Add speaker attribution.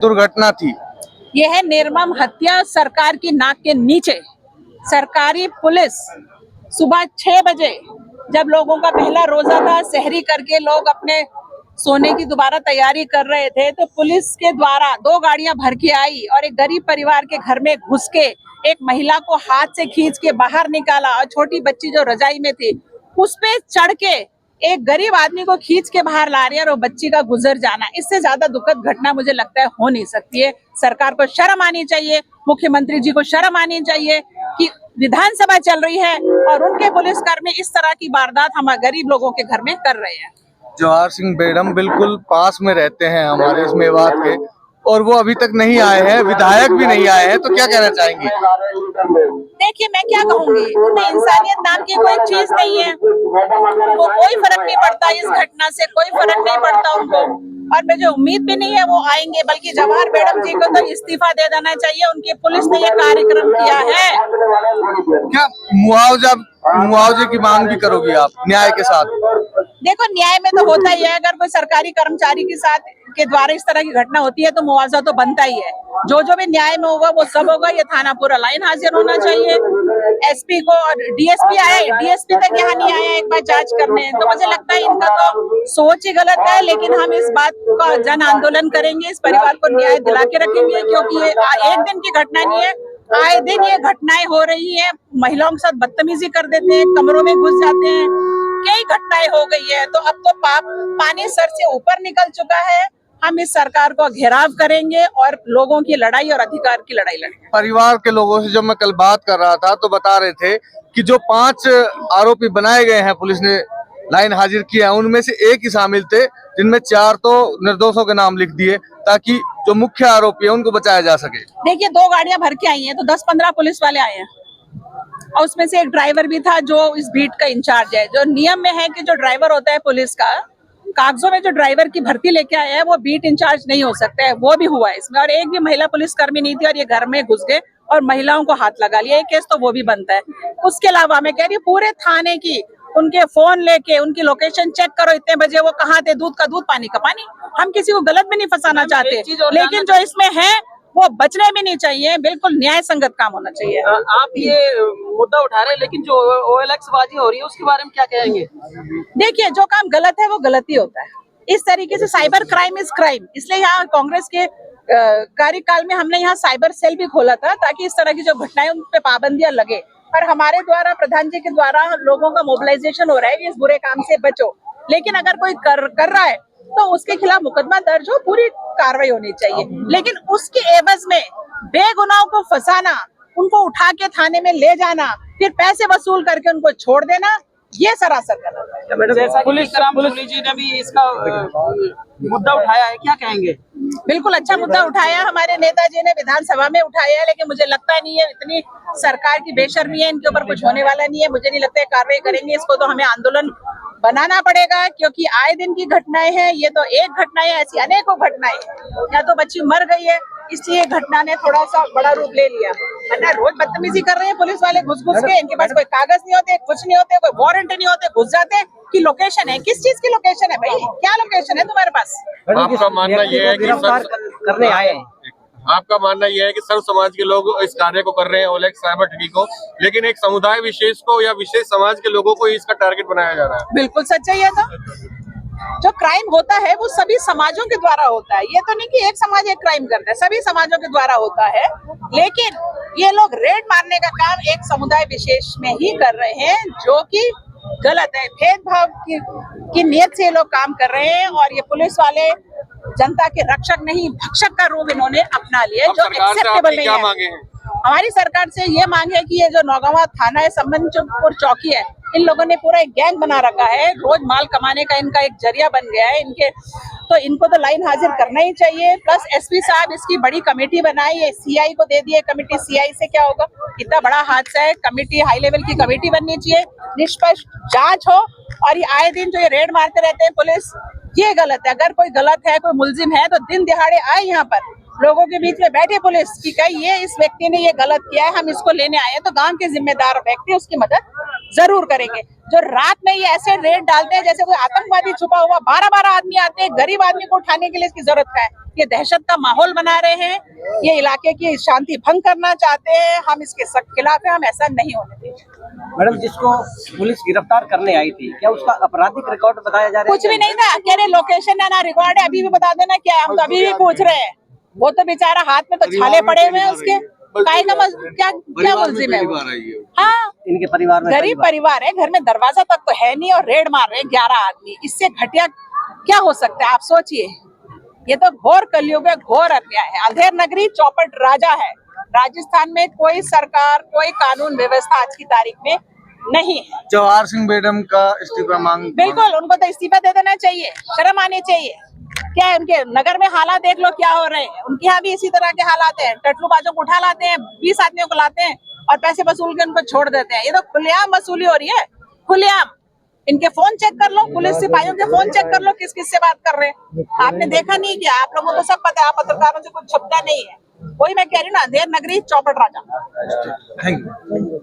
Speaker 1: दुर्घटना थी।
Speaker 2: यह है निर्मम हत्या सरकार की नाक के नीचे। सरकारी पुलिस सुबह 6 बजे जब लोगों का पहला रोजा था, सहरी करके लोग अपने सोने की दोबारा तैयारी कर रहे थे, तो पुलिस के द्वारा 2 गाड़ियां भर के आई और एक गरीब परिवार के घर में घुस के एक महिला को हाथ से खींच के बाहर निकाला और छोटी बच्ची जो रजाई में थी उस पे चढ़ के एक गरीब आदमी को खींच के बाहर ला रही है और वो बच्ची का गुजर जाना, इससे ज्यादा दुखद घटना मुझे लगता है हो नहीं सकती है। सरकार को शर्म आनी चाहिए, मुख्यमंत्री जी को शर्म आनी चाहिए कि विधानसभा चल रही है और उनके पुलिसकर्मी इस तरह की वारदात हम गरीब लोगों के घर में कर रहे हैं।
Speaker 1: जवाहर सिंह बेगम बिल्कुल पास में रहते हैं हमारे इस मेवात के, और वो अभी तक नहीं आए हैं, विधायक भी नहीं आए हैं, तो क्या कहना चाहेंगी?
Speaker 2: देखिए, मैं क्या कहूंगी, उन्हें इंसानियत नाम की कोई चीज नहीं है, वो कोई फर्क नहीं पड़ता इस घटना से, कोई फर्क नहीं पड़ता उनको, और मुझे उम्मीद भी नहीं है वो आएंगे। बल्कि जवाहर मैडम जी को तो इस्तीफा दे देना चाहिए, उनकी पुलिस ने ये कार्यक्रम किया है।
Speaker 1: क्या मुआवजे की मांग भी करोगी आप न्याय के साथ?
Speaker 2: देखो, न्याय में तो होता ही है, अगर कोई सरकारी कर्मचारी के साथ के द्वारा इस तरह की घटना होती है तो मुआवजा तो बनता ही है। जो जो भी न्याय में होगा वो सब होगा। ये थाना पूरा लाइन हाजिर होना चाहिए। एसपी को और डीएसपी आए, डीएसपी तक यहाँ नहीं आया एक बार जांच करने, तो मुझे लगता है इनका तो सोच ही गलत है। लेकिन हम इस बात का जन आंदोलन करेंगे, इस परिवार को न्याय दिला के रखेंगे, क्योंकि ये एक दिन की घटना नहीं है, आए दिन ये घटनाएं हो रही है। महिलाओं के साथ बदतमीजी कर देते हैं, कमरों में घुस जाते हैं, कई घटनाएं हो गई है। तो अब तो पानी सर से ऊपर निकल चुका है। हम इस सरकार को घेराव करेंगे और लोगों की लड़ाई और अधिकार की लड़ाई लड़ेंगे।
Speaker 1: परिवार के लोगों से जब मैं कल बात कर रहा था तो बता रहे थे कि जो 5 आरोपी बनाए गए हैं, पुलिस ने लाइन हाजिर किया है, उनमें से एक ही शामिल थे, जिनमें 4 तो निर्दोषों के नाम लिख दिए ताकि जो मुख्य आरोपी है उनको बचाया जा सके।
Speaker 2: देखिए, 2 गाड़ियां भर के आई हैं तो 10-15 पुलिस वाले आए हैं और उसमें से एक ड्राइवर भी था जो इस बीट का इंचार्ज है। जो नियम में है कि जो ड्राइवर होता है पुलिस का, कागजों में जो ड्राइवर की भर्ती लेके आया है वो बीट इंचार्ज नहीं हो सकता है, वो भी हुआ है इसमें। और एक भी महिला पुलिसकर्मी नहीं थी और ये घर में घुस गए और महिलाओं को हाथ लगा लिया, एक केस तो वो भी बनता है। उसके अलावा मैं कह रही हूँ पूरे थाने की उनके फोन लेके उनकी लोकेशन चेक करो, इतने बजे वो कहाँ थे, दूध का दूध पानी का पानी। हम किसी को गलत में नहीं फंसाना चाहते, लेकिन जो इसमें है वो बचने भी नहीं चाहिए, बिल्कुल न्याय संगत काम होना चाहिए।
Speaker 3: आप ये मुद्दा उठा रहे हैं, लेकिन जो OLX बाजी हो रही है उसके बारे में क्या कहेंगे?
Speaker 2: देखिए, जो काम गलत है वो गलत ही होता है। इस तरीके से साइबर क्राइम इज क्राइम, इसलिए यहाँ कांग्रेस के कार्यकाल में हमने यहाँ साइबर सेल भी खोला था ताकि इस तरह की जो घटनाएं उन पे पाबंदियां लगे। और हमारे द्वारा, प्रधान जी के द्वारा लोगों का मोबिलाइजेशन हो रहा है कि इस बुरे काम से बचो। लेकिन अगर कोई कर रहा है तो उसके खिलाफ मुकदमा दर्ज हो, पूरी कार्रवाई होनी चाहिए। लेकिन उसके एवज में बेगुनाहों को फंसाना, उनको उठा के थाने में ले जाना, फिर पैसे वसूल करके उनको छोड़ देना, ये सरासर गलत है।
Speaker 3: जैसा पुलिस जी ने भी इसका मुद्दा उठाया है, क्या कहेंगे?
Speaker 2: बिल्कुल अच्छा मुद्दा उठाया, हमारे नेताजी ने विधानसभा में उठाया है, लेकिन मुझे लगता नहीं है इतनी सरकार की बेशर्मी है, इनके ऊपर कुछ होने वाला नहीं है। मुझे नहीं लगता है कार्रवाई करेंगे, इसको तो हमें आंदोलन बनाना पड़ेगा, क्योंकि आए दिन की घटनाएं हैं। ये तो एक घटना है, ऐसी अनेकों घटनाएं। या तो बच्ची मर गई है इसलिए घटना ने थोड़ा सा बड़ा रूप ले लिया, वरना रोज बदतमीजी कर रहे हैं पुलिस वाले घुस के। इनके पास कोई कागज नहीं होते, कुछ नहीं होते, कोई वारंट नहीं होते, घुस जाते कि लोकेशन है। किस चीज की लोकेशन है भाई? क्या लोकेशन है तुम्हारे पास?
Speaker 4: आपका मानना यह है कि
Speaker 3: करने आए हैं,
Speaker 4: आपका मानना यह है कि सर्व समाज के लोग इस कार्य को कर रहे हैं, OLX साइबर ठगी को, लेकिन एक समुदाय विशेष को या विशेष समाज के लोगों को इसका टारगेट बनाया जा रहा है?
Speaker 2: बिल्कुल सच्चाई है। तो जो क्राइम होता है वो सभी समाजों के द्वारा होता है, ये तो नहीं कि एक समाज एक क्राइम करता है, सभी समाजों के द्वारा होता है। लेकिन ये लोग रेड मारने का काम एक समुदाय विशेष में ही कर रहे हैं, जो कि गलत है। भेदभाव की नीयत से ये लोग काम कर रहे हैं और ये पुलिस वाले जनता के रक्षक नहीं, भक्षक का रूप इन्होंने अपना लिया, जो एक्सेप्टेबल नहीं है। हमारी सरकार से ये मांग है कि ये जो नौगावा थाना है, संबंधपुर चौकी है, इन लोगों ने पूरा एक गैंग बना रखा है, रोज माल कमाने का इनका एक जरिया बन गया है इनके, तो इनको तो लाइन हाजिर करना ही चाहिए। प्लस एसपी साहब इसकी बड़ी कमेटी बनाई है, सीआई को दे दिए कमेटी। सीआई से क्या होगा? इतना बड़ा हादसा है, कमेटी हाई लेवल की कमेटी बननी चाहिए, निष्पक्ष जांच हो। और ये आए दिन जो ये रेड मारते रहते हैं पुलिस, ये गलत है। अगर कोई गलत है, कोई मुलजिम है, तो दिन दिहाड़े आए यहाँ पर, लोगों के बीच में बैठे पुलिस की कही ये इस व्यक्ति ने ये गलत किया है, हम इसको लेने आए हैं, तो गांव के जिम्मेदार व्यक्ति उसकी मदद जरूर करेंगे। जो रात में ये ऐसे रेड डालते हैं जैसे कोई आतंकवादी छुपा हुआ, 12-12 आदमी आते हैं, गरीब आदमी को उठाने के लिए इसकी जरूरत है। ये दहशत का माहौल बना रहे हैं, ये इलाके की शांति भंग करना चाहते हैं, हम इसके सख्त खिलाफ हैं, हम ऐसा नहीं होने देंगे।
Speaker 3: मैडम, जिसको पुलिस गिरफ्तार करने आई थी, क्या उसका आपराधिक रिकॉर्ड बताया जा रहा है?
Speaker 2: कुछ भी नहीं था, कह रहे लोकेशन है ना रिकॉर्ड है, अभी भी बता देना क्या है, हम तो अभी भी पूछ रहे हैं। वो तो बेचारा हाथ में तो छाले पड़े हुए हैं उसके, काय का क्या मुलजिम है वो? हाँ,
Speaker 3: इनके परिवार में
Speaker 2: गरीब परिवार है, घर में दरवाजा तक तो है नहीं और रेड मार रहे हैं 11 आदमी। इससे घटिया क्या हो सकता है आप सोचिए। ये तो घोर कलयुग है, घोर अन्याय है। अंधेर नगरी चौपट राजा है। राजस्थान में कोई सरकार, कोई कानून व्यवस्था आज की तारीख में नहीं है।
Speaker 1: जवाहर सिंह मैडम का इस्तीफा मांग
Speaker 2: बिल्कुल, उनको तो इस्तीफा दे देना चाहिए, शर्म आनी चाहिए। क्या है उनके नगर में हालात देख लो क्या हो रहे हैं। उनके यहाँ भी इसी तरह के हालात हैं, टटलूबाजों को उठा लाते हैं, 20 आदमियों को लाते हैं और पैसे वसूल के उनको छोड़ देते हैं। ये तो खुलेआम वसूली हो रही है, खुलेआम। इनके फोन चेक कर लो, पुलिस सिपाहियों के फोन चेक कर लो, किस किस से बात कर रहे हैं। आपने देखा नहीं क्या? आप लोगों को सब पता है, आप पत्रकारों से कुछ छुपता नहीं है। वही मैं कह रही हूँ ना, अंधेर नगरी चौपट राजा।
Speaker 1: Thank you.